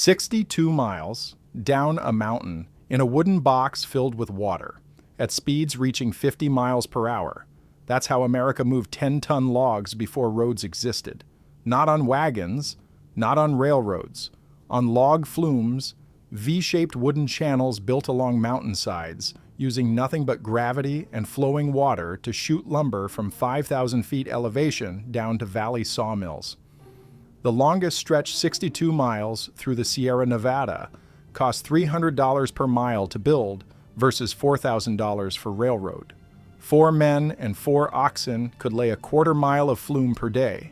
62 miles down a mountain in a wooden box filled with water, at speeds reaching 50 miles per hour. That's how America moved 10-ton logs before roads existed. Not on wagons, not on railroads. On log flumes, V-shaped wooden channels built along mountainsides, using nothing but gravity and flowing water to shoot lumber from 5,000 feet elevation down to valley sawmills. The longest stretch, 62 miles through the Sierra Nevada, cost $300 per mile to build versus $4,000 for railroad. 4 men and 4 oxen could lay a quarter-mile of flume per day.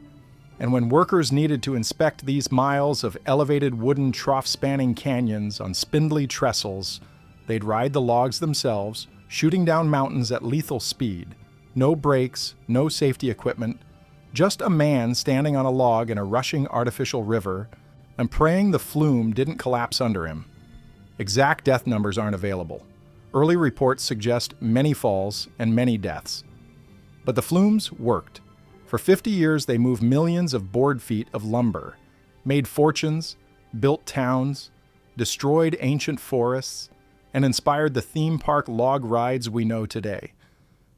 And when workers needed to inspect these miles of elevated wooden trough-spanning canyons on spindly trestles, they'd ride the logs themselves, shooting down mountains at lethal speed. No brakes, no safety equipment, just a man standing on a log in a rushing artificial river and praying the flume didn't collapse under him. Exact death numbers aren't available. Early reports suggest many falls and many deaths. But the flumes worked. For 50 years, they moved millions of board feet of lumber, made fortunes, built towns, destroyed ancient forests, and inspired the theme park log rides we know today.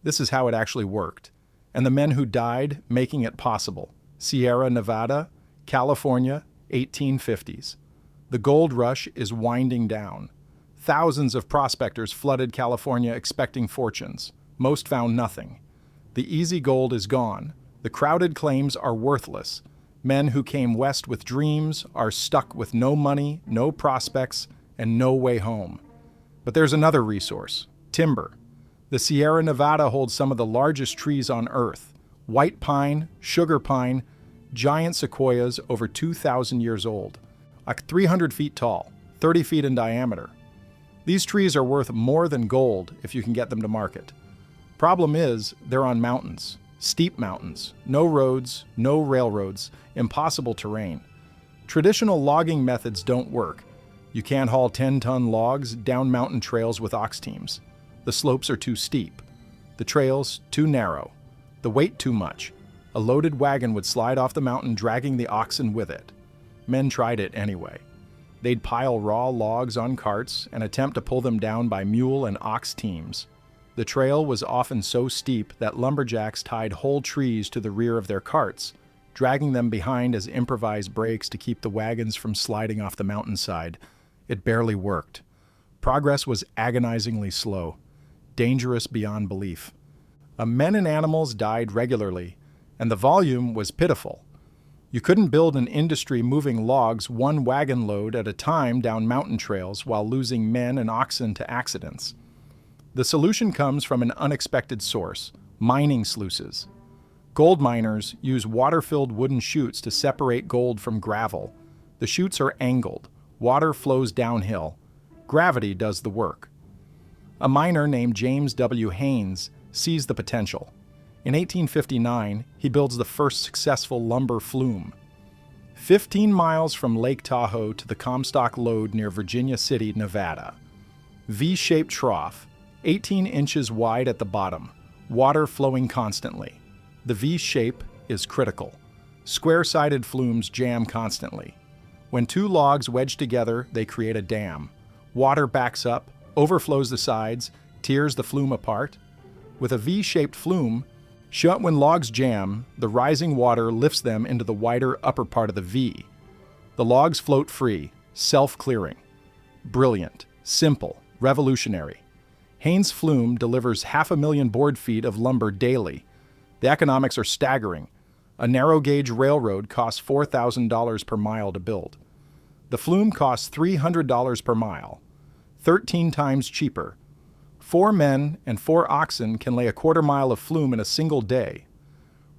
This is how it actually worked. And the men who died making it possible. Sierra Nevada, California, 1850s. The gold rush is winding down. Thousands of prospectors flooded California expecting fortunes. Most found nothing. The easy gold is gone. The crowded claims are worthless. Men who came west with dreams are stuck with no money, no prospects, and no way home. But there's another resource: timber. The Sierra Nevada holds some of the largest trees on Earth. White pine, sugar pine, giant sequoias over 2,000 years old. 300 feet tall, 30 feet in diameter. These trees are worth more than gold if you can get them to market. Problem is, they're on mountains, steep mountains, no roads, no railroads, impossible terrain. Traditional logging methods don't work. You can't haul 10-ton logs down mountain trails with ox teams. The slopes are too steep. The trails too narrow. The weight too much. A loaded wagon would slide off the mountain dragging the oxen with it. Men tried it anyway. They'd pile raw logs on carts and attempt to pull them down by mule and ox teams. The trail was often so steep that lumberjacks tied whole trees to the rear of their carts, dragging them behind as improvised brakes to keep the wagons from sliding off the mountainside. It barely worked. Progress was agonizingly slow, dangerous beyond belief. Men and animals died regularly, and the volume was pitiful. You couldn't build an industry moving logs one wagon load at a time down mountain trails while losing men and oxen to accidents. The solution comes from an unexpected source: mining sluices. Gold miners use water-filled wooden chutes to separate gold from gravel. The chutes are angled. Water flows downhill. Gravity does the work. A miner named James W. Haynes sees the potential. In 1859, he builds the first successful lumber flume. 15 miles from Lake Tahoe to the Comstock Lode near Virginia City, Nevada. V-shaped trough, 18 inches wide at the bottom, water flowing constantly. The V shape is critical. Square-sided flumes jam constantly. When 2 logs wedge together, they create a dam. Water backs up, overflows the sides, tears the flume apart. With a V-shaped flume, when logs jam, the rising water lifts them into the wider upper part of the V. The logs float free, self-clearing. Brilliant, simple, revolutionary. Haynes' flume delivers 500,000 board feet of lumber daily. The economics are staggering. A narrow-gauge railroad costs $4,000 per mile to build. The flume costs $300 per mile, 13 times cheaper. 4 men and 4 oxen can lay a quarter-mile of flume in a single day.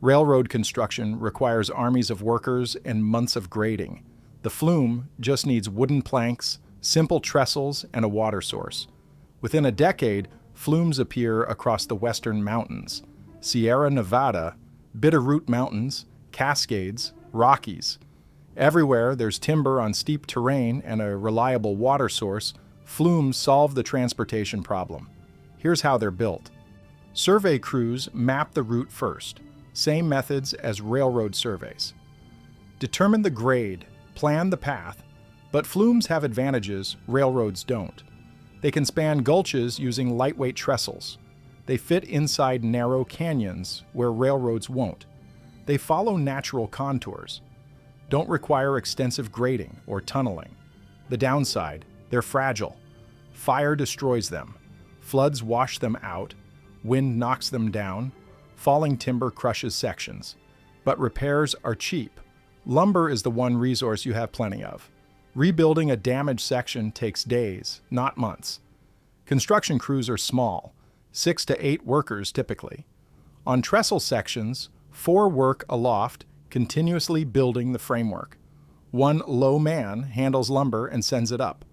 Railroad construction requires armies of workers and months of grading. The flume just needs wooden planks, simple trestles, and a water source. Within a decade, flumes appear across the western mountains: Sierra Nevada, Bitterroot Mountains, Cascades, Rockies. Everywhere there's timber on steep terrain and a reliable water source, flumes solve the transportation problem. Here's how they're built. Survey crews map the route first, same methods as railroad surveys. Determine the grade, plan the path, But flumes have advantages railroads don't. They can span gulches using lightweight trestles. They fit inside narrow canyons where railroads won't. They follow natural contours, don't require extensive grading or tunneling. The downside, they're fragile. Fire destroys them. Floods wash them out. Wind knocks them down. Falling timber crushes sections. But repairs are cheap. Lumber is the one resource you have plenty of. Rebuilding a damaged section takes days, not months. Construction crews are small, 6 to 8 workers typically. On trestle sections, 4 work aloft, continuously building the framework. One low man handles lumber and sends it up.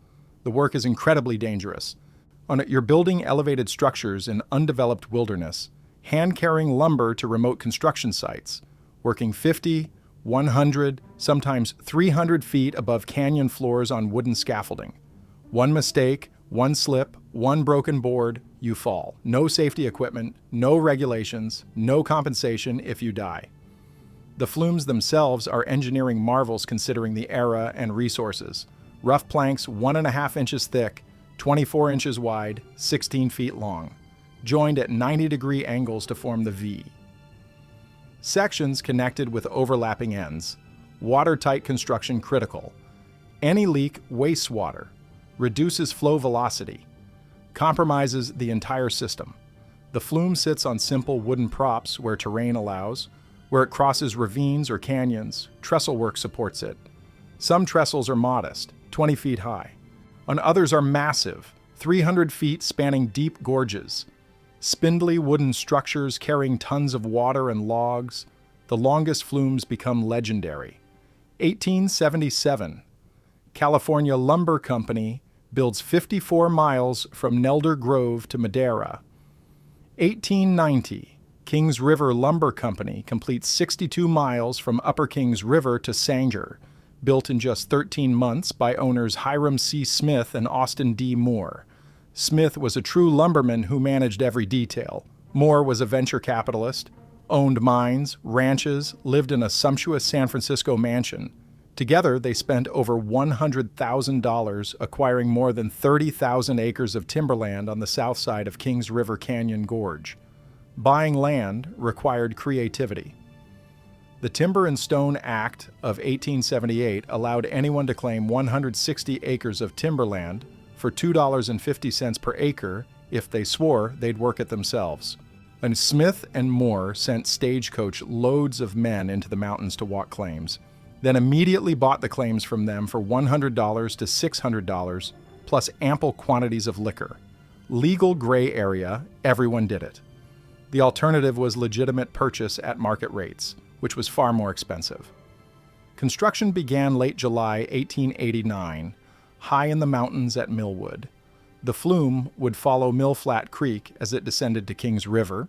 The work is incredibly dangerous. You're building elevated structures in undeveloped wilderness, hand-carrying lumber to remote construction sites, working 50, 100, sometimes 300 feet above canyon floors on wooden scaffolding. One mistake, one slip, one broken board, you fall. No safety equipment, no regulations, no compensation if you die. The flumes themselves are engineering marvels considering the era and resources. Rough planks 1.5 inches thick, 24 inches wide, 16 feet long, joined at 90-degree angles to form the V. Sections connected with overlapping ends. Watertight construction critical. Any leak wastes water, reduces flow velocity, compromises the entire system. The flume sits on simple wooden props where terrain allows. Where it crosses ravines or canyons, trestle work supports it. Some trestles are modest, 20 feet high. On others are massive, 300 feet spanning deep gorges. Spindly wooden structures carrying tons of water and logs. The longest flumes become legendary. 1877, California Lumber Company builds 54 miles from Nelder Grove to Madera. 1890, Kings River Lumber Company completes 62 miles from Upper Kings River to Sanger, built in just 13 months by owners Hiram C. Smith and Austin D. Moore. Smith was a true lumberman who managed every detail. Moore was a venture capitalist, owned mines, ranches, lived in a sumptuous San Francisco mansion. Together, they spent over $100,000 acquiring more than 30,000 acres of timberland on the south side of Kings River Canyon Gorge. Buying land required creativity. The Timber and Stone Act of 1878 allowed anyone to claim 160 acres of timberland for $2.50 per acre if they swore they'd work it themselves. And Smith and Moore sent stagecoach loads of men into the mountains to walk claims, then immediately bought the claims from them for $100 to $600, plus ample quantities of liquor. Legal gray area, everyone did it. The alternative was legitimate purchase at market rates, which was far more expensive. Construction began late July 1889, high in the mountains at Millwood. The flume would follow Mill Flat Creek as it descended to Kings River.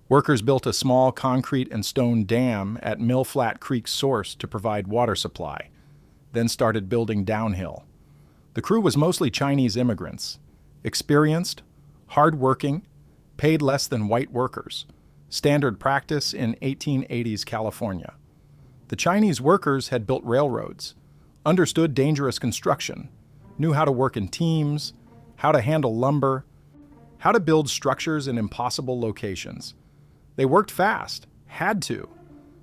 Workers built a small concrete and stone dam at Mill Flat Creek's source to provide water supply, then started building downhill. The crew was mostly Chinese immigrants, experienced, hard-working, paid less than white workers, standard practice in 1880s California. The Chinese workers had built railroads, understood dangerous construction, knew how to work in teams, how to handle lumber, how to build structures in impossible locations. They worked fast, had to.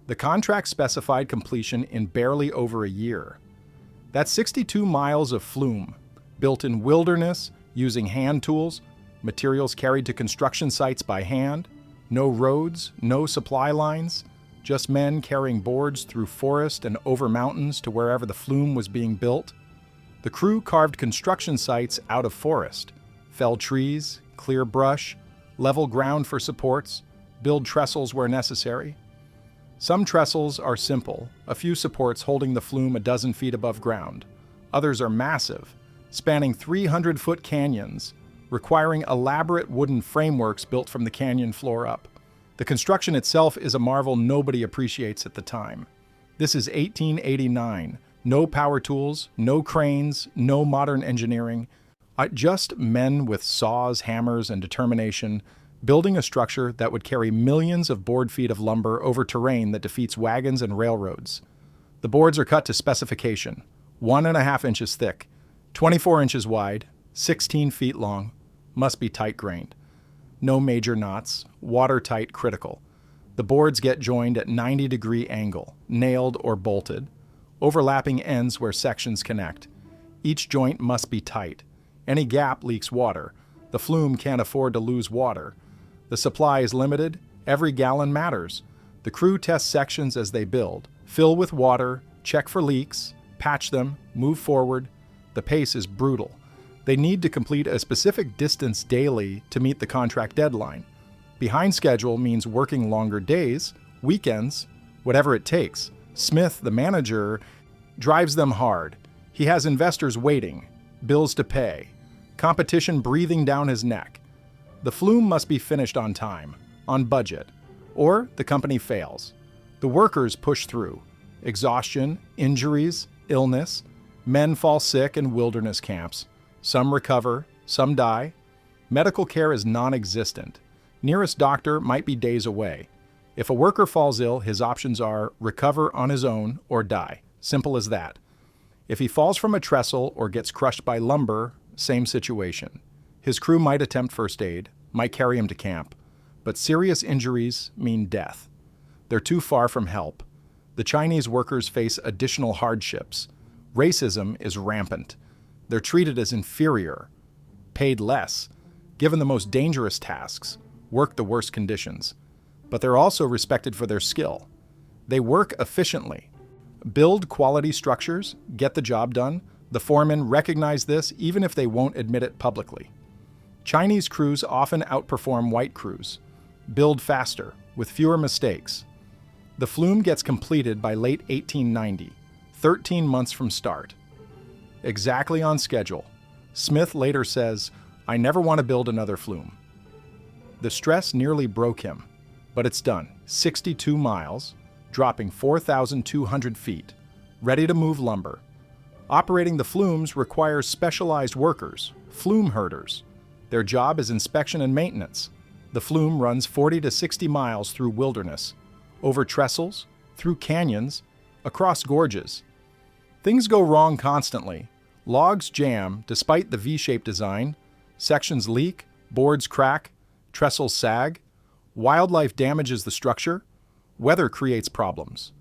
The contract specified completion in barely over a year. That's 62 miles of flume, built in wilderness, using hand tools, materials carried to construction sites by hand, no roads, no supply lines, just men carrying boards through forest and over mountains to wherever the flume was being built. The crew carved construction sites out of forest, fell trees, clear brush, level ground for supports, build trestles where necessary. Some trestles are simple, a few supports holding the flume a dozen feet above ground. Others are massive, spanning 300-foot canyons, requiring elaborate wooden frameworks built from the canyon floor up. The construction itself is a marvel nobody appreciates at the time. This is 1889. No power tools, no cranes, no modern engineering. Just men with saws, hammers, and determination building a structure that would carry millions of board feet of lumber over terrain that defeats wagons and railroads. The boards are cut to specification, 1.5 inches thick, 24 inches wide, 16 feet long, must be tight-grained. No major knots, watertight critical. The boards get joined at 90-degree angle, nailed or bolted, overlapping ends where sections connect. Each joint must be tight. Any gap leaks water. The flume can't afford to lose water. The supply is limited. Every gallon matters. The crew tests sections as they build. Fill with water, check for leaks, patch them, move forward. The pace is brutal. They need to complete a specific distance daily to meet the contract deadline. Behind schedule means working longer days, weekends, whatever it takes. Smith, the manager, drives them hard. He has investors waiting, bills to pay, competition breathing down his neck. The flume must be finished on time, on budget, or the company fails. The workers push through. Exhaustion, injuries, illness. Men fall sick in wilderness camps. Some recover, some die. Medical care is non-existent. Nearest doctor might be days away. If a worker falls ill, his options are recover on his own or die. Simple as that. If he falls from a trestle or gets crushed by lumber, same situation. His crew might attempt first aid, might carry him to camp, but serious injuries mean death. They're too far from help. The Chinese workers face additional hardships. Racism is rampant. They're treated as inferior, paid less, given the most dangerous tasks, work the worst conditions. But they're also respected for their skill. They work efficiently, build quality structures, get the job done. The foremen recognize this even if they won't admit it publicly. Chinese crews often outperform white crews, build faster, with fewer mistakes. The flume gets completed by late 1890, 13 months from start. Exactly on schedule. Smith later says, "I never want to build another flume." The stress nearly broke him, but it's done. 62 miles, dropping 4,200 feet, ready to move lumber. Operating the flumes requires specialized workers, flume herders. Their job is inspection and maintenance. The flume runs 40 to 60 miles through wilderness, over trestles, through canyons, across gorges. Things go wrong constantly. Logs jam despite the V-shaped design. Sections leak, boards crack, trestles sag. Wildlife damages the structure. Weather creates problems.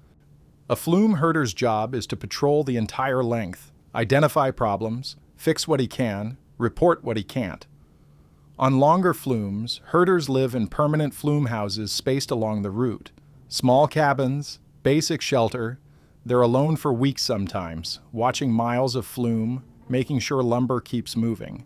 A flume herder's job is to patrol the entire length, identify problems, fix what he can, report what he can't. On longer flumes, herders live in permanent flume houses spaced along the route. Small cabins, basic shelter. They're alone for weeks sometimes, watching miles of flume, making sure lumber keeps moving.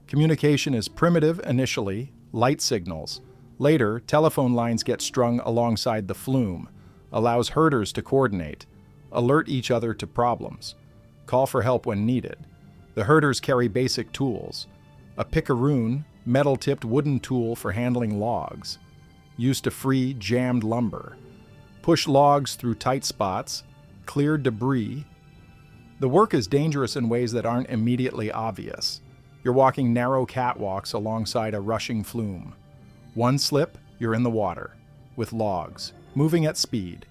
Communication is primitive initially, light signals. Later, telephone lines get strung alongside the flume, allows herders to coordinate, alert each other to problems, call for help when needed. The herders carry basic tools: a picaroon, metal-tipped wooden tool for handling logs, used to free jammed lumber, push logs through tight spots, clear debris. The work is dangerous in ways that aren't immediately obvious. You're walking narrow catwalks alongside a rushing flume. One slip, you're in the water, with logs, moving at speed.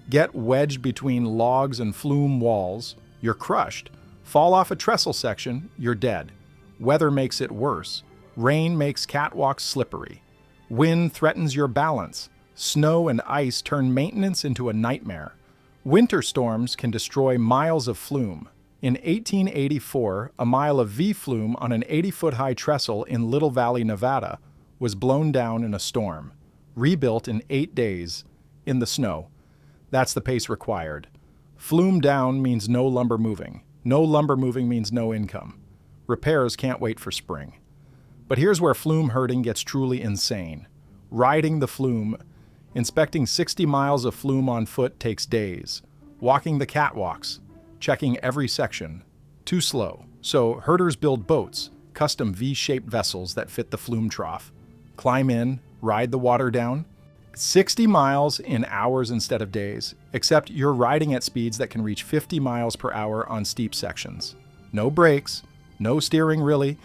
Get wedged between logs and flume walls, you're crushed. Fall off a trestle section, you're dead. Weather makes it worse. Rain makes catwalks slippery. Wind threatens your balance. Snow and ice turn maintenance into a nightmare. Winter storms can destroy miles of flume. In 1884, a mile of V-flume on an 80-foot-high trestle in Little Valley, Nevada, was blown down in a storm, rebuilt in 8 days, in the snow. That's the pace required. Flume down means no lumber moving. No lumber moving means no income. Repairs can't wait for spring. But here's where flume herding gets truly insane. Riding the flume, inspecting 60 miles of flume on foot takes days. Walking the catwalks, checking every section. Too slow. So herders build boats, custom V-shaped vessels that fit the flume trough. Climb in, ride the water down. 60 miles in hours instead of days, except you're riding at speeds that can reach 50 miles per hour on steep sections. No brakes, no steering really,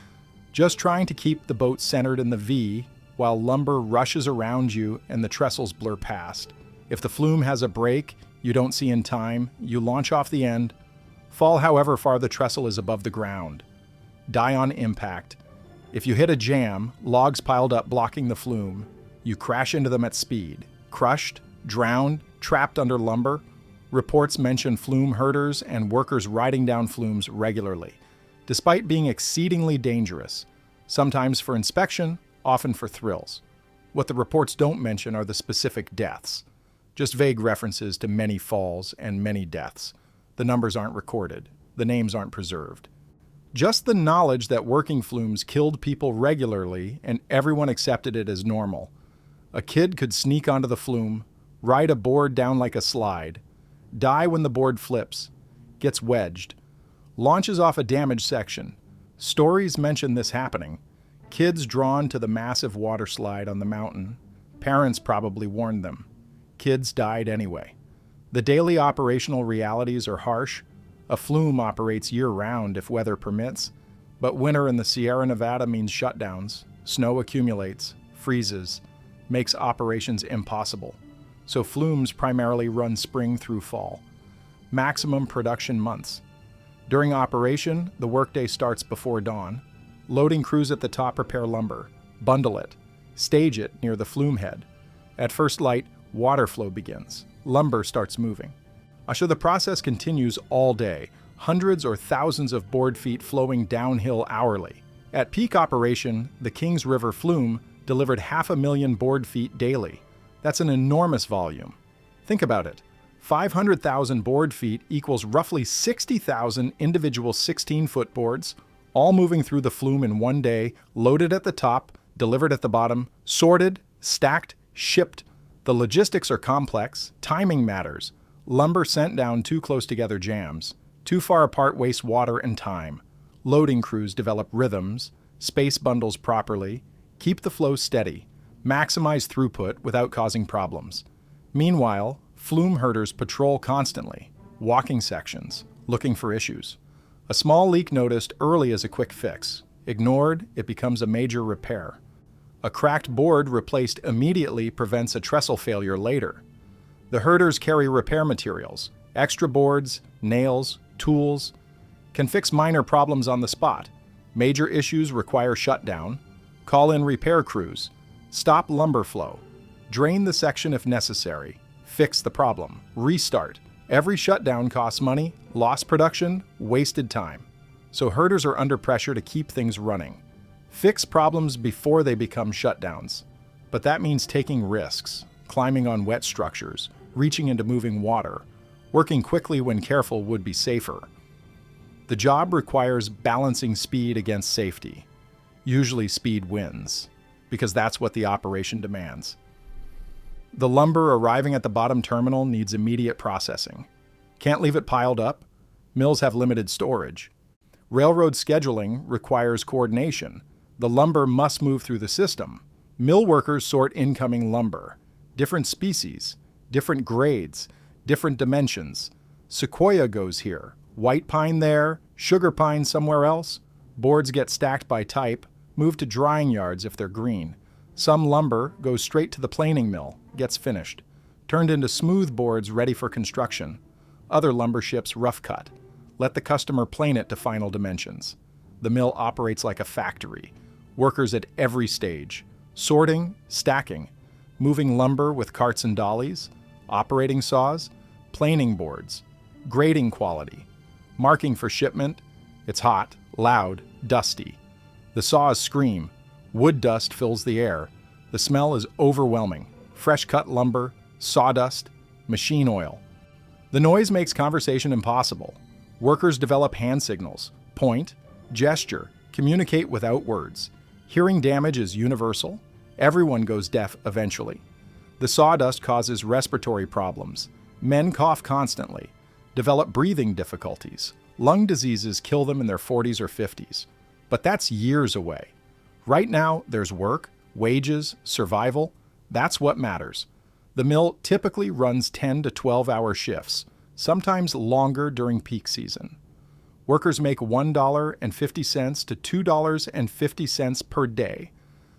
just trying to keep the boat centered in the V while lumber rushes around you and the trestles blur past. If the flume has a break you don't see in time, you launch off the end, Fall however far the trestle is above the ground. Die on impact. If you hit a jam, logs piled up blocking the flume, you crash into them at speed. Crushed, drowned, trapped under lumber. Reports mention flume herders and workers riding down flumes regularly, despite being exceedingly dangerous, sometimes for inspection, often for thrills. What the reports don't mention are the specific deaths, just vague references to many falls and many deaths. The numbers aren't recorded, the names aren't preserved. Just the knowledge that working flumes killed people regularly and everyone accepted it as normal. A kid could sneak onto the flume, ride a board down like a slide, die when the board flips, gets wedged, launches off a damaged section. Stories mention this happening. Kids drawn to the massive water slide on the mountain. Parents probably warned them. Kids died anyway. The daily operational realities are harsh. A flume operates year-round if weather permits, but winter in the Sierra Nevada means shutdowns. Snow accumulates, freezes, makes operations impossible. So flumes primarily run spring through fall. Maximum production months. During operation, the workday starts before dawn. Loading crews at the top prepare lumber, bundle it, stage it near the flume head. At first light, water flow begins. Lumber starts moving. The process continues all day, hundreds or thousands of board feet flowing downhill hourly. At peak operation, the Kings River flume delivered 500,000 board feet daily. That's an enormous volume. Think about it. 500,000 board feet equals roughly 60,000 individual 16-foot boards, all moving through the flume in one day, loaded at the top, delivered at the bottom, sorted, stacked, shipped. The logistics are complex, timing matters. Lumber sent down too close together jams. Too far apart wastes water and time. Loading crews develop rhythms, space bundles properly, keep the flow steady, maximize throughput without causing problems. Meanwhile, flume herders patrol constantly, walking sections, looking for issues. A small leak noticed early is a quick fix. Ignored, it becomes a major repair. A cracked board replaced immediately prevents a trestle failure later. The herders carry repair materials, extra boards, nails, tools, can fix minor problems on the spot. Major issues require shutdown, call in repair crews, stop lumber flow, drain the section if necessary, fix the problem, restart. Every shutdown costs money, lost production, wasted time. So herders are under pressure to keep things running. Fix problems before they become shutdowns. But that means taking risks, climbing on wet structures, reaching into moving water. Working quickly when careful would be safer. The job requires balancing speed against safety. Usually speed wins, because that's what the operation demands. The lumber arriving at the bottom terminal needs immediate processing. Can't leave it piled up. Mills have limited storage. Railroad scheduling requires coordination. The lumber must move through the system. Mill workers sort incoming lumber. Different species, different grades, different dimensions. Sequoia goes here, white pine there, sugar pine somewhere else. Boards get stacked by type, moved to drying yards if they're green. Some lumber goes straight to the planing mill, gets finished, turned into smooth boards ready for construction. Other lumber ships rough cut. Let the customer plane it to final dimensions. The mill operates like a factory. Workers at every stage. Sorting, stacking, moving lumber with carts and dollies, operating saws, planing boards, grading quality, marking for shipment. It's hot, loud, dusty. The saws scream. Wood dust fills the air. The smell is overwhelming. Fresh cut lumber, sawdust, machine oil. The noise makes conversation impossible. Workers develop hand signals, point, gesture, communicate without words. Hearing damage is universal. Everyone goes deaf eventually. The sawdust causes respiratory problems. Men cough constantly, develop breathing difficulties. Lung diseases kill them in their 40s or 50s. But that's years away. Right now, there's work, wages, survival. That's what matters. The mill typically runs 10 to 12-hour shifts, sometimes longer during peak season. Workers make $1.50 to $2.50 per day.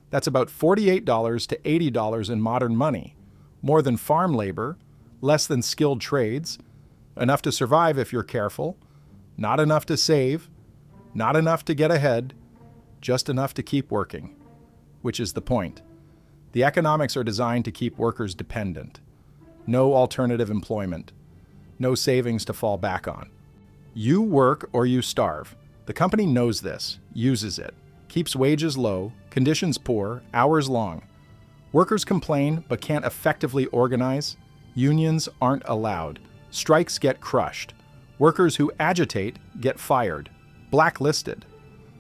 That's about $48 to $80 in modern money, more than farm labor, less than skilled trades, enough to survive if you're careful, Not enough to save, not enough to get ahead, just enough to keep working, which is the point. The economics are designed to keep workers dependent. No alternative employment. No savings to fall back on. You work or you starve. The company knows this, uses it, keeps wages low, conditions poor, hours long. Workers complain but can't effectively organize. Unions aren't allowed. Strikes get crushed. Workers who agitate get fired, blacklisted.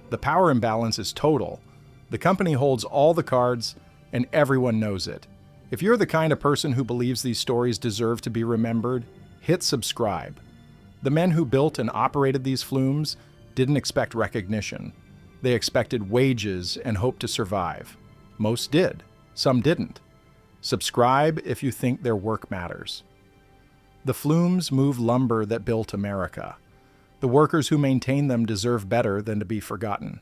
The power imbalance is total. The company holds all the cards, and everyone knows it. If you're the kind of person who believes these stories deserve to be remembered, hit subscribe. The men who built and operated these flumes didn't expect recognition. They expected wages and hoped to survive. Most did. Some didn't. Subscribe if you think their work matters. The flumes move lumber that built America. The workers who maintain them deserve better than to be forgotten.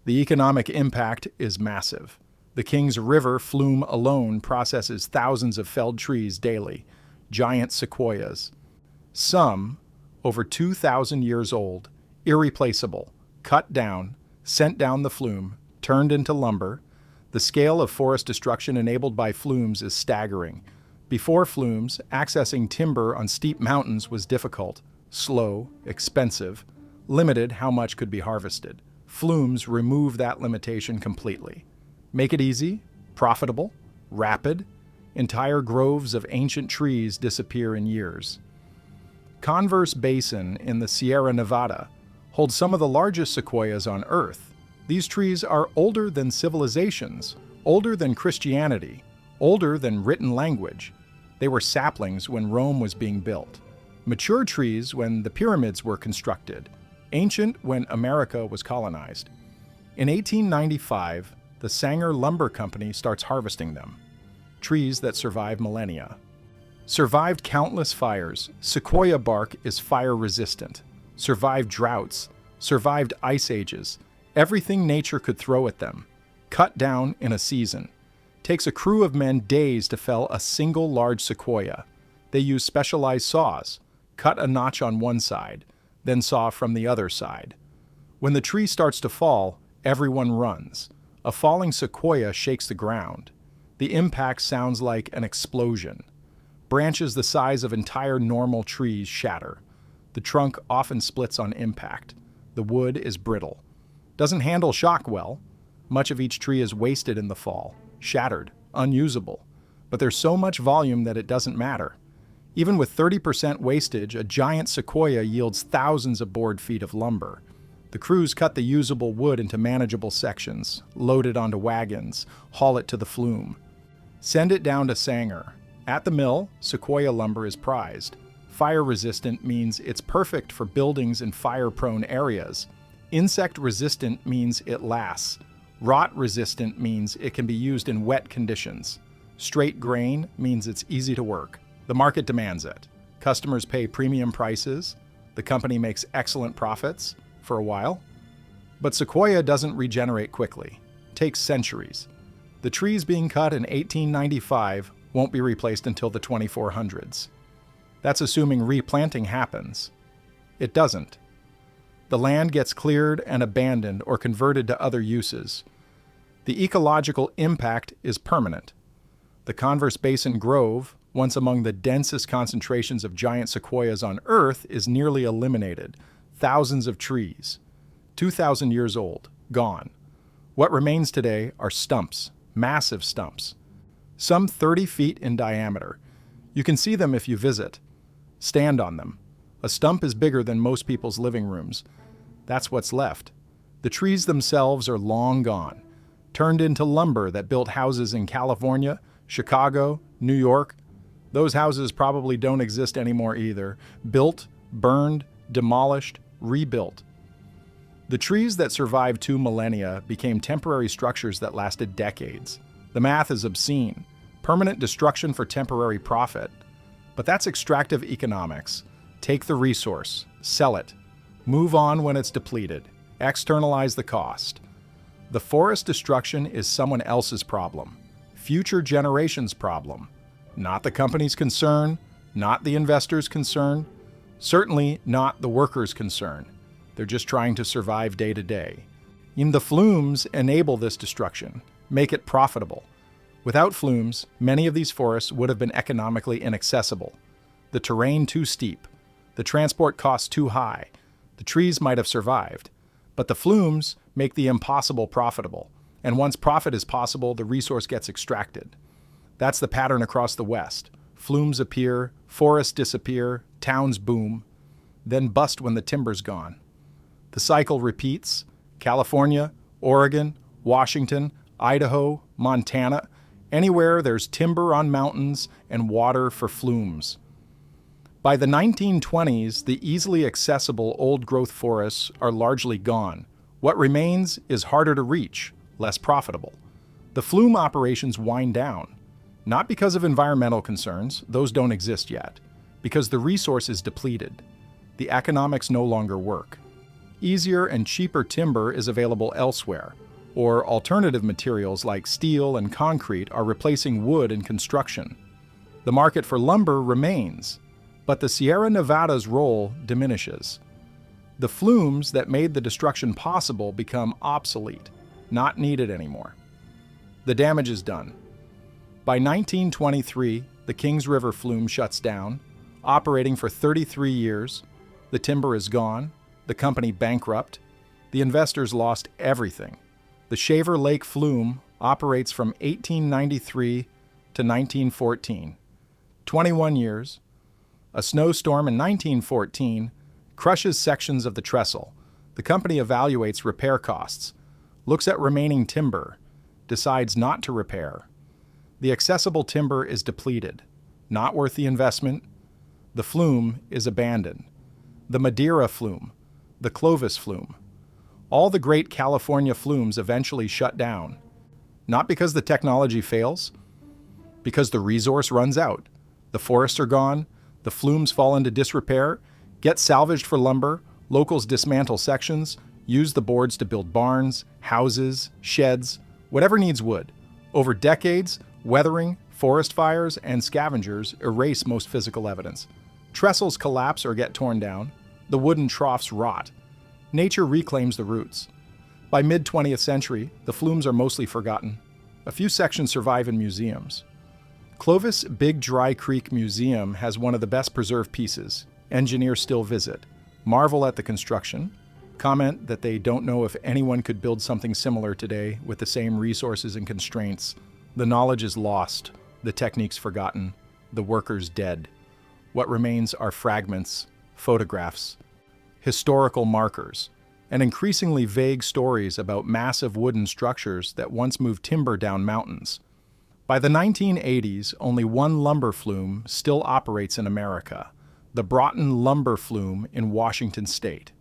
The economic impact is massive. The Kings River flume alone processes thousands of felled trees daily, giant sequoias. Some, over 2,000 years old, irreplaceable, cut down, sent down the flume, turned into lumber. The scale of forest destruction enabled by flumes is staggering. Before flumes, accessing timber on steep mountains was difficult, slow, expensive, limited how much could be harvested. Flumes remove that limitation completely. Make it easy, profitable, rapid. Entire groves of ancient trees disappear in years. Converse Basin in the Sierra Nevada holds some of the largest sequoias on Earth. These trees are older than civilizations, older than Christianity, older than written language. They were saplings when Rome was being built, mature trees when the pyramids were constructed, ancient when America was colonized. In 1895, the Sanger Lumber Company starts harvesting them, trees that survive millennia. Survived countless fires, sequoia bark is fire-resistant. Survived droughts, survived ice ages, everything nature could throw at them. Cut down in a season. Takes a crew of men days to fell a single large sequoia. They use specialized saws, cut a notch on one side, then saw from the other side. When the tree starts to fall, everyone runs. A falling sequoia shakes the ground. The impact sounds like an explosion. Branches the size of entire normal trees shatter. The trunk often splits on impact. The wood is brittle. Doesn't handle shock well. Much of each tree is wasted in the fall, shattered, unusable. But there's so much volume that it doesn't matter. Even with 30% wastage, a giant sequoia yields thousands of board feet of lumber. The crews cut the usable wood into manageable sections, load it onto wagons, haul it to the flume. Send it down to Sanger. At the mill, sequoia lumber is prized. Fire-resistant means it's perfect for buildings in fire-prone areas. Insect-resistant means it lasts. Rot-resistant means it can be used in wet conditions. Straight grain means it's easy to work. The market demands it. Customers pay premium prices. The company makes excellent profits, for a while. But sequoia doesn't regenerate quickly. It takes centuries. The trees being cut in 1895 won't be replaced until the 2400s. That's assuming replanting happens. It doesn't. The land gets cleared and abandoned or converted to other uses. The ecological impact is permanent. The Converse Basin Grove, once among the densest concentrations of giant sequoias on Earth, is nearly eliminated. Thousands of trees, 2,000 years old, gone. What remains today are stumps, massive stumps, some 30 feet in diameter. You can see them if you visit. Stand on them. A stump is bigger than most people's living rooms. That's what's left. The trees themselves are long gone, turned into lumber that built houses in California, Chicago, New York. Those houses probably don't exist anymore either. Built, burned, demolished, rebuilt. The trees that survived 2 millennia became temporary structures that lasted decades. The math is obscene. Permanent destruction for temporary profit. But that's extractive economics. Take the resource, sell it, move on when it's depleted, externalize the cost. The forest destruction is someone else's problem, future generations' problem. Not the company's concern, not the investor's concern. Certainly not the workers' concern. They're just trying to survive day to day. The flumes enable this destruction, make it profitable. Without flumes, many of these forests would have been economically inaccessible. The terrain too steep, the transport costs too high. The trees might have survived, but the flumes make the impossible profitable. And once profit is possible, the resource gets extracted. That's the pattern across the West. Flumes appear, forests disappear, towns boom, then bust when the timber's gone. The cycle repeats. California, Oregon, Washington, Idaho, Montana, anywhere there's timber on mountains and water for flumes. By the 1920s, the easily accessible old-growth forests are largely gone. What remains is harder to reach, less profitable. The flume operations wind down, not because of environmental concerns, those don't exist yet, because the resource is depleted. The economics no longer work. Easier and cheaper timber is available elsewhere, or alternative materials like steel and concrete are replacing wood in construction. The market for lumber remains, but the Sierra Nevada's role diminishes. The flumes that made the destruction possible become obsolete, not needed anymore. The damage is done. By 1923, the Kings River flume shuts down, operating for 33 years. The timber is gone, the company bankrupt, the investors lost everything. The Shaver Lake flume operates from 1893 to 1914. 21 years. A snowstorm in 1914 crushes sections of the trestle. The company evaluates repair costs, looks at remaining timber, decides not to repair. The accessible timber is depleted, not worth the investment. The flume is abandoned. The Madeira flume, the Clovis flume. All the great California flumes eventually shut down. Not because the technology fails, because the resource runs out. The forests are gone, the flumes fall into disrepair, get salvaged for lumber, locals dismantle sections, use the boards to build barns, houses, sheds, whatever needs wood. Over decades, weathering, forest fires, and scavengers erase most physical evidence. Trestles collapse or get torn down. The wooden troughs rot. Nature reclaims the roots. By mid-20th century, the flumes are mostly forgotten. A few sections survive in museums. Clovis Big Dry Creek Museum has one of the best preserved pieces. Engineers still visit, marvel at the construction, comment that they don't know if anyone could build something similar today with the same resources and constraints. The knowledge is lost, the techniques forgotten, the workers dead. What remains are fragments, photographs, historical markers, and increasingly vague stories about massive wooden structures that once moved timber down mountains. By the 1980s, only one lumber flume still operates in America, the Broughton Lumber Flume in Washington State.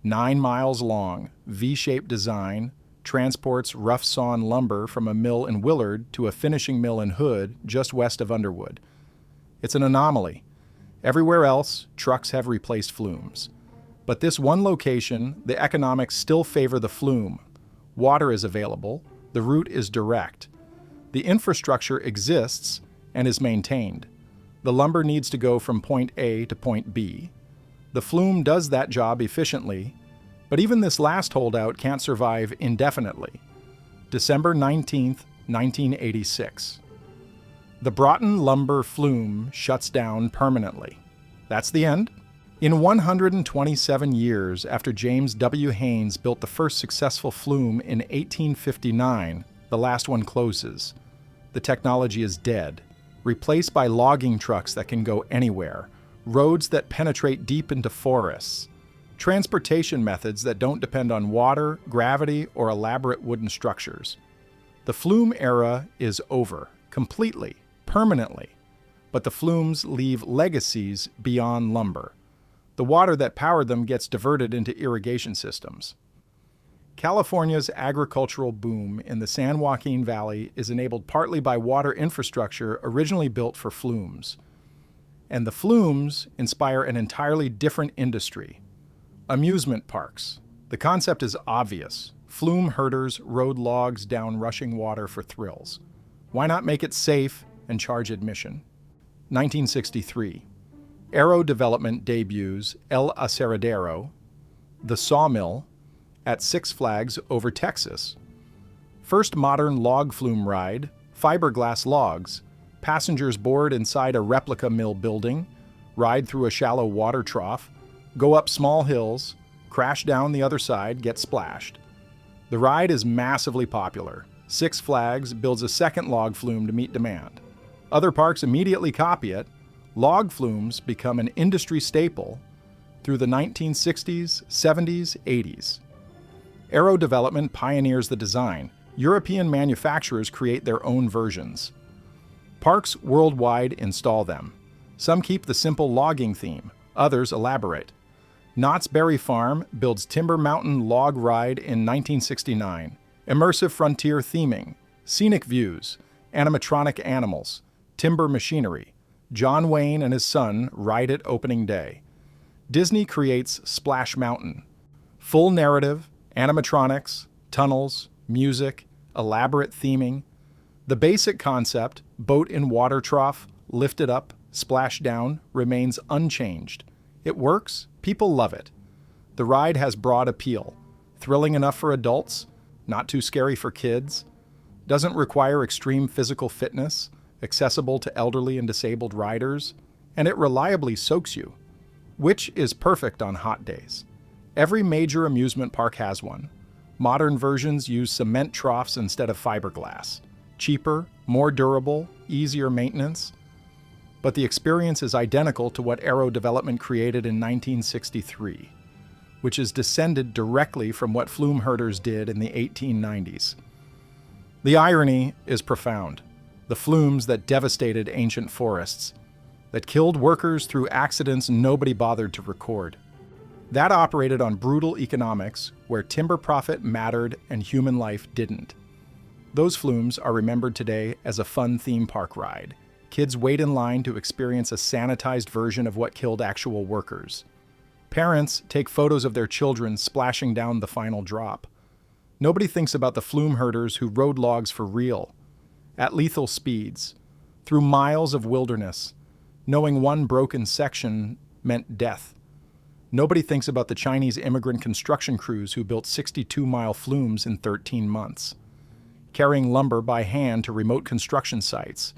9 miles long, V-shaped design, transports rough-sawn lumber from a mill in Willard to a finishing mill in Hood, just west of Underwood. It's an anomaly. Everywhere else, trucks have replaced flumes. But this one location, the economics still favor the flume. Water is available, the route is direct. The infrastructure exists and is maintained. The lumber needs to go from point A to point B. The flume does that job efficiently, but even this last holdout can't survive indefinitely. December 19, 1986. The Broughton Lumber Flume shuts down permanently. That's the end. In 127 years after James W. Haynes built the first successful flume in 1859, the last one closes. The technology is dead, replaced by logging trucks that can go anywhere, roads that penetrate deep into forests, transportation methods that don't depend on water, gravity, or elaborate wooden structures. The flume era is over, completely, permanently, but the flumes leave legacies beyond lumber. The water that powered them gets diverted into irrigation systems. California's agricultural boom in the San Joaquin Valley is enabled partly by water infrastructure originally built for flumes. And the flumes inspire an entirely different industry. Amusement parks. The concept is obvious. Flume herders rode logs down rushing water for thrills. Why not make it safe and charge admission? 1963. Aero development debuts El Aserradero, the sawmill, at Six Flags over Texas. First modern log flume ride, fiberglass logs, passengers board inside a replica mill building, ride through a shallow water trough, go up small hills, crash down the other side, get splashed. The ride is massively popular. Six Flags builds a second log flume to meet demand. Other parks immediately copy it. Log flumes become an industry staple through the 1960s, 70s, 80s. Aero development pioneers the design. European manufacturers create their own versions. Parks worldwide install them. Some keep the simple logging theme, others elaborate. Knott's Berry Farm builds Timber Mountain Log Ride in 1969. Immersive frontier theming, scenic views, animatronic animals, timber machinery. John Wayne and his son ride it opening day. Disney creates Splash Mountain. Full narrative, animatronics, tunnels, music, elaborate theming. The basic concept, boat in water trough, lifted up, splash down, remains unchanged. It works, people love it. The ride has broad appeal. Thrilling enough for adults, not too scary for kids. Doesn't require extreme physical fitness, accessible to elderly and disabled riders, and it reliably soaks you, which is perfect on hot days. Every major amusement park has one. Modern versions use cement troughs instead of fiberglass. Cheaper, more durable, easier maintenance. But the experience is identical to what Aero development created in 1963, which is descended directly from what flume herders did in the 1890s. The irony is profound. The flumes that devastated ancient forests, that killed workers through accidents nobody bothered to record. That operated on brutal economics where timber profit mattered and human life didn't. Those flumes are remembered today as a fun theme park ride. Kids wait in line to experience a sanitized version of what killed actual workers. Parents take photos of their children splashing down the final drop. Nobody thinks about the flume herders who rode logs for real, at lethal speeds, through miles of wilderness, knowing one broken section meant death. Nobody thinks about the Chinese immigrant construction crews who built 62-mile flumes in 13 months, carrying lumber by hand to remote construction sites,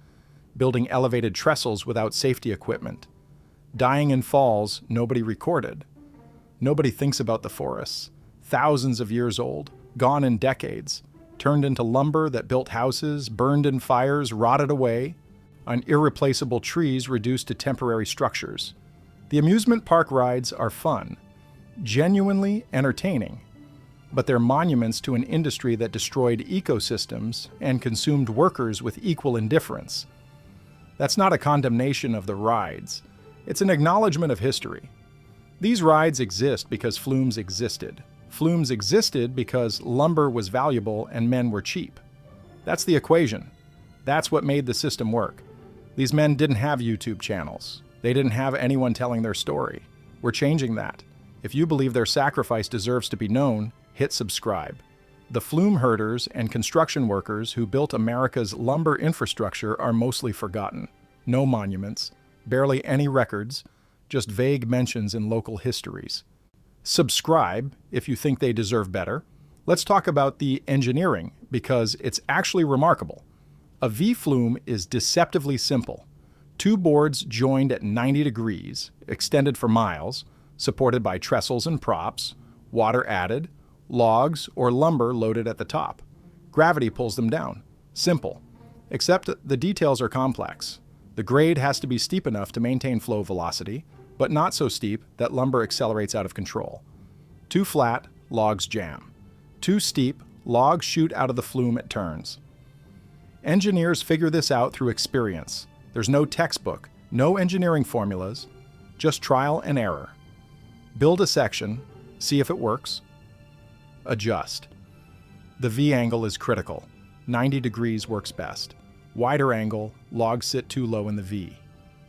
building elevated trestles without safety equipment, dying in falls nobody recorded. Nobody thinks about the forests, thousands of years old, gone in decades, turned into lumber that built houses, burned in fires, rotted away, on irreplaceable trees reduced to temporary structures. The amusement park rides are fun, genuinely entertaining, but they're monuments to an industry that destroyed ecosystems and consumed workers with equal indifference. That's not a condemnation of the rides. It's an acknowledgement of history. These rides exist because flumes existed. Flumes existed because lumber was valuable and men were cheap. That's the equation. That's what made the system work. These men didn't have YouTube channels. They didn't have anyone telling their story. We're changing that. If you believe their sacrifice deserves to be known, hit subscribe. The flume herders and construction workers who built America's lumber infrastructure are mostly forgotten. No monuments, barely any records, just vague mentions in local histories. Subscribe if you think they deserve better. Let's talk about the engineering, because it's actually remarkable. A V-flume is deceptively simple. Two boards joined at 90 degrees, extended for miles, supported by trestles and props, water added, logs or lumber loaded at the top. Gravity pulls them down. Simple. Except the details are complex. The grade has to be steep enough to maintain flow velocity, but not so steep that lumber accelerates out of control. Too flat, logs jam. Too steep, logs shoot out of the flume at turns. Engineers figure this out through experience. There's no textbook, no engineering formulas, just trial and error. Build a section, see if it works, adjust. The V angle is critical. 90 degrees works best. Wider angle, logs sit too low in the V.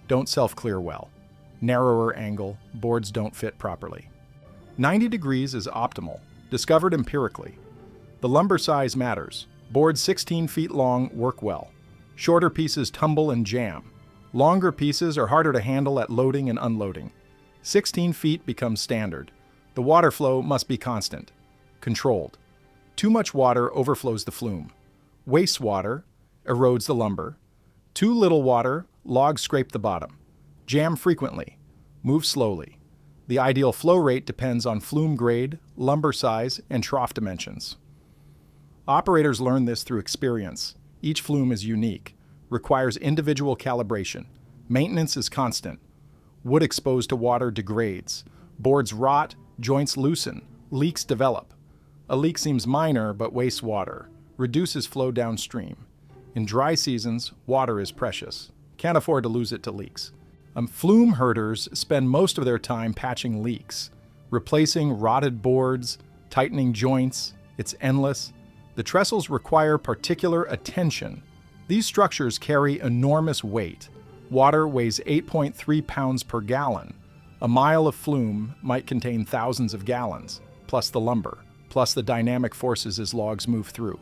Don't self-clear well. Narrower angle, boards don't fit properly. 90 degrees is optimal, discovered empirically. The lumber size matters. Boards 16 feet long work well. Shorter pieces tumble and jam. Longer pieces are harder to handle at loading and unloading. 16 feet becomes standard. The water flow must be constant, controlled. Too much water overflows the flume. Wastewater erodes the lumber. Too little water, logs scrape the bottom. Jam frequently. Move slowly. The ideal flow rate depends on flume grade, lumber size, and trough dimensions. Operators learn this through experience. Each flume is unique, requires individual calibration. Maintenance is constant. Wood exposed to water degrades. Boards rot, joints loosen, leaks develop. A leak seems minor but wastes water, reduces flow downstream. In dry seasons, water is precious. Can't afford to lose it to leaks. Flume herders spend most of their time patching leaks, replacing rotted boards, tightening joints. It's endless. The trestles require particular attention. These structures carry enormous weight. Water weighs 8.3 pounds per gallon. A mile of flume might contain thousands of gallons, plus the lumber, plus the dynamic forces as logs move through.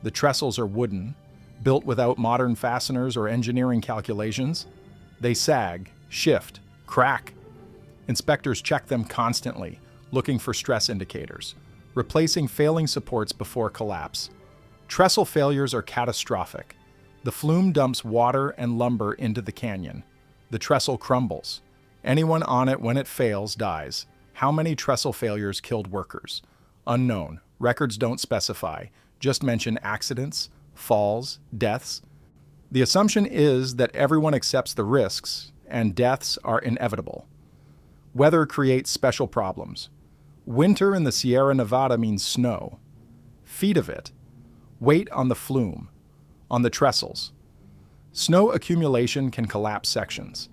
The trestles are wooden, built without modern fasteners or engineering calculations. They sag, shift, crack. Inspectors check them constantly, looking for stress indicators, replacing failing supports before collapse. Trestle failures are catastrophic. The flume dumps water and lumber into the canyon. The trestle crumbles. Anyone on it when it fails dies. How many trestle failures killed workers? Unknown. Records don't specify. Just mention accidents, falls, deaths. The assumption is that everyone accepts the risks, and deaths are inevitable. Weather creates special problems. Winter in the Sierra Nevada means snow. Feet of it. Weight on the flume, on the trestles. Snow accumulation can collapse sections.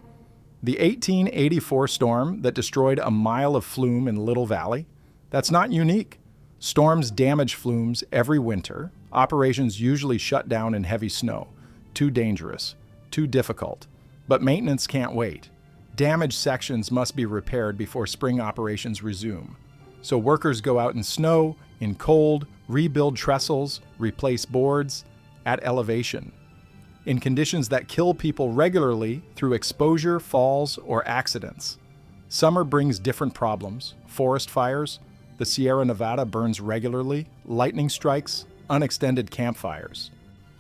The 1884 storm that destroyed a mile of flume in Little Valley, that's not unique. Storms damage flumes every winter. Operations usually shut down in heavy snow. Too dangerous, too difficult. But maintenance can't wait. Damaged sections must be repaired before spring operations resume. So workers go out in snow, in cold, rebuild trestles, replace boards, at elevation. In conditions that kill people regularly through exposure, falls, or accidents. Summer brings different problems. Forest fires, the Sierra Nevada burns regularly, lightning strikes, unextended campfires.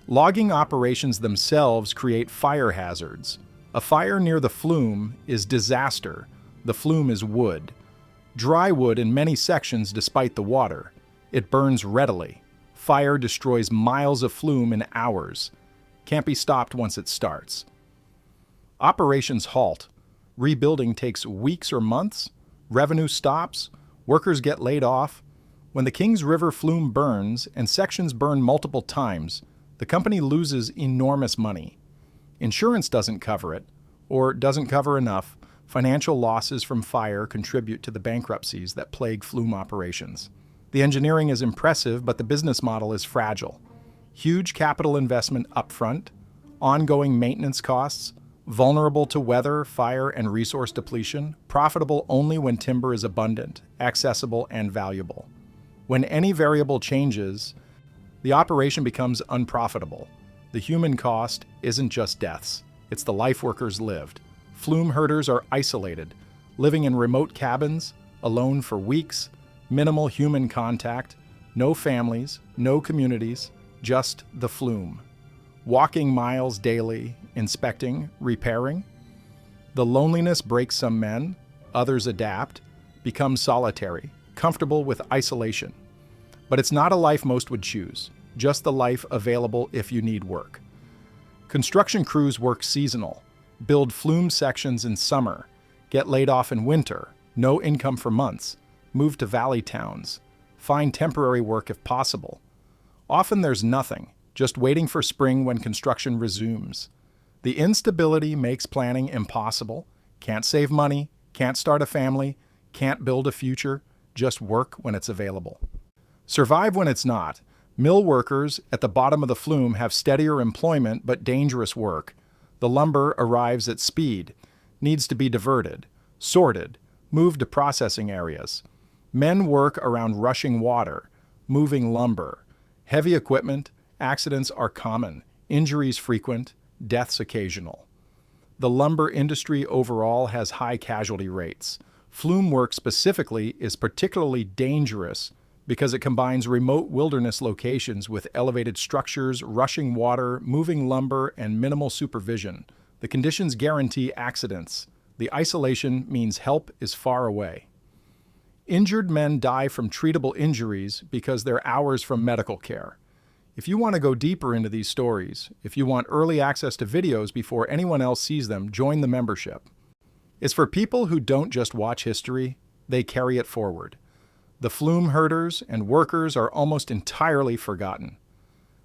Logging operations themselves create fire hazards. A fire near the flume is disaster. The flume is wood. Dry wood in many sections despite the water. It burns readily. Fire destroys miles of flume in hours. Can't be stopped once it starts. Operations halt. Rebuilding takes weeks or months. Revenue stops. Workers get laid off. When the Kings River flume burns, and sections burn multiple times, the company loses enormous money. Insurance doesn't cover it, or doesn't cover enough. Financial losses from fire contribute to the bankruptcies that plague flume operations. The engineering is impressive, but the business model is fragile. Huge capital investment upfront, ongoing maintenance costs, vulnerable to weather, fire, and resource depletion, profitable only when timber is abundant, accessible, and valuable. When any variable changes, the operation becomes unprofitable. The human cost isn't just deaths, it's the life workers lived. Flume herders are isolated, living in remote cabins, alone for weeks, minimal human contact, no families, no communities, just the flume. Walking miles daily, inspecting, repairing. The loneliness breaks some men, others adapt, become solitary, comfortable with isolation. But it's not a life most would choose, just the life available if you need work. Construction crews work seasonal, build flume sections in summer, get laid off in winter, no income for months, move to valley towns, find temporary work if possible. Often there's nothing, just waiting for spring when construction resumes. The instability makes planning impossible. Can't save money, can't start a family, can't build a future, just work when it's available. Survive when it's not. Mill workers at the bottom of the flume have steadier employment but dangerous work. The lumber arrives at speed, needs to be diverted, sorted, moved to processing areas. Men work around rushing water, moving lumber. Heavy equipment, accidents are common, injuries frequent, deaths occasional. The lumber industry overall has high casualty rates. Flume work specifically is particularly dangerous because it combines remote wilderness locations with elevated structures, rushing water, moving lumber, and minimal supervision. The conditions guarantee accidents. The isolation means help is far away. Injured men die from treatable injuries because they're hours from medical care. If you want to go deeper into these stories, if you want early access to videos before anyone else sees them, join the membership. It's for people who don't just watch history, they carry it forward. The flume herders and workers are almost entirely forgotten.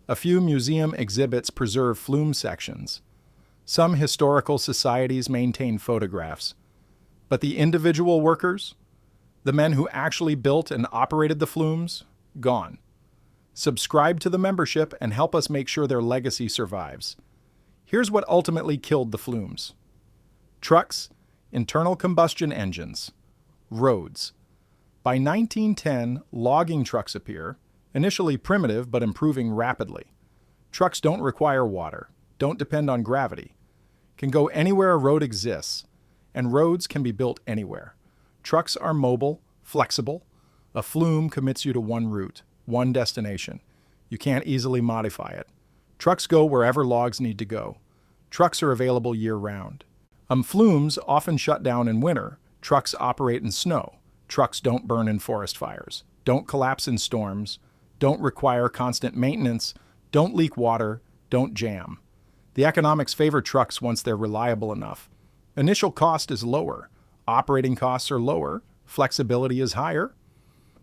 A few museum exhibits preserve flume sections. Some historical societies maintain photographs. But the individual workers, the men who actually built and operated the flumes, gone. Subscribe to the membership and help us make sure their legacy survives. Here's what ultimately killed the flumes. Trucks, internal combustion engines, roads. By 1910, logging trucks appear, initially primitive but improving rapidly. Trucks don't require water, don't depend on gravity, can go anywhere a road exists, and roads can be built anywhere. Trucks are mobile, flexible. A flume commits you to one route, one destination. You can't easily modify it. Trucks go wherever logs need to go. Trucks are available year-round. Flumes often shut down in winter. Trucks operate in snow. Trucks don't burn in forest fires, don't collapse in storms, don't require constant maintenance, don't leak water, don't jam. The economics favor trucks once they're reliable enough. Initial cost is lower. Operating costs are lower. Flexibility is higher.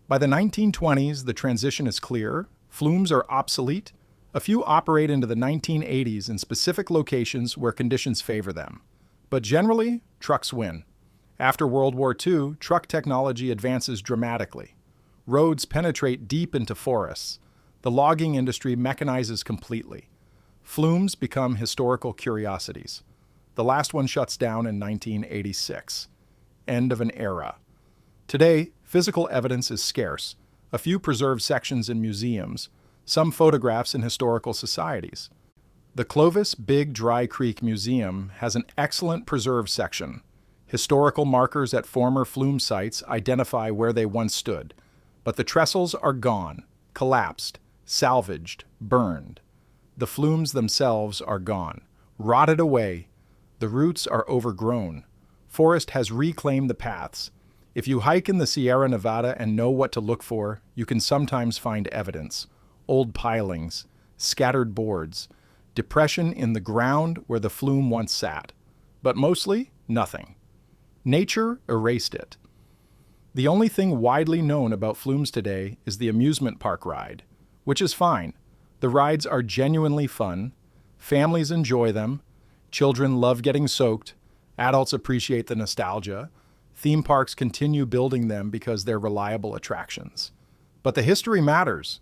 By the 1920s, the transition is clear. Flumes are obsolete. A few operate into the 1980s in specific locations where conditions favor them. But generally, trucks win. After World War II, truck technology advances dramatically. Roads penetrate deep into forests. The logging industry mechanizes completely. Flumes become historical curiosities. The last one shuts down in 1986. End of an era. Today, physical evidence is scarce. A few preserved sections in museums, some photographs in historical societies. The Clovis Big Dry Creek Museum has an excellent preserved section. Historical markers at former flume sites identify where they once stood, but the trestles are gone, collapsed, salvaged, burned. The flumes themselves are gone, rotted away. The roots are overgrown. Forest has reclaimed the paths. If you hike in the Sierra Nevada and know what to look for, you can sometimes find evidence. Old pilings, scattered boards, depression in the ground where the flume once sat. But mostly, nothing. Nature erased it. The only thing widely known about flumes today is the amusement park ride, which is fine. The rides are genuinely fun. Families enjoy them. Children love getting soaked. Adults appreciate the nostalgia. Theme parks continue building them because they're reliable attractions. But the history matters.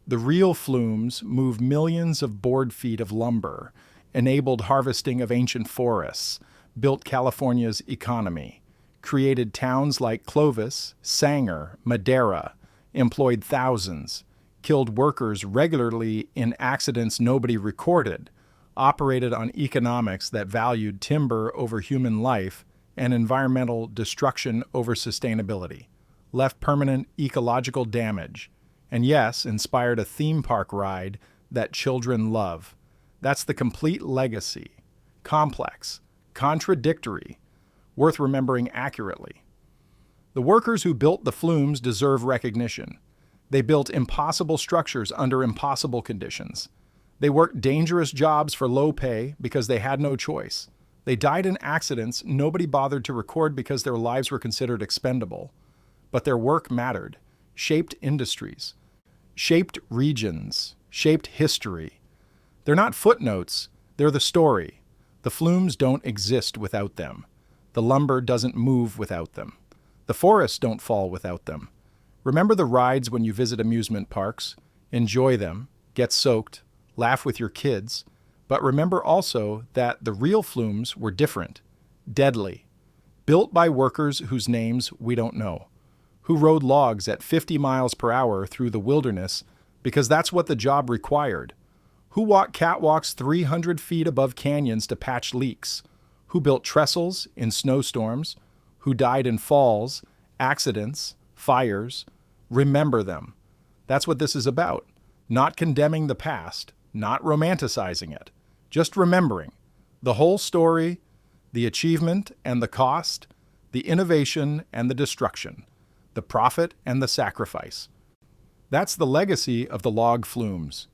The real flumes moved millions of board feet of lumber, enabled harvesting of ancient forests, built California's economy, created towns like Clovis, Sanger, Madera, employed thousands, killed workers regularly in accidents nobody recorded, operated on economics that valued timber over human life and environmental destruction over sustainability, left permanent ecological damage, and yes, inspired a theme park ride that children love. That's the complete legacy. Complex, contradictory, worth remembering accurately. The workers who built the flumes deserve recognition. They built impossible structures under impossible conditions. They worked dangerous jobs for low pay because they had no choice. They died in accidents nobody bothered to record because their lives were considered expendable. But their work mattered, shaped industries, shaped regions, shaped history. They're not footnotes, they're the story. The flumes don't exist without them. The lumber doesn't move without them. The forests don't fall without them. Remember the rides when you visit amusement parks. Enjoy them, get soaked, laugh with your kids. But remember also that the real flumes were different, deadly, built by workers whose names we don't know, who rode logs at 50 miles per hour through the wilderness because that's what the job required, who walked catwalks 300 feet above canyons to patch leaks, who built trestles in snowstorms, who died in falls, accidents, fires. Remember them. That's what this is about. Not condemning the past, not romanticizing it, just remembering the whole story, the achievement and the cost, the innovation and the destruction, the profit and the sacrifice. That's the legacy of the log flumes.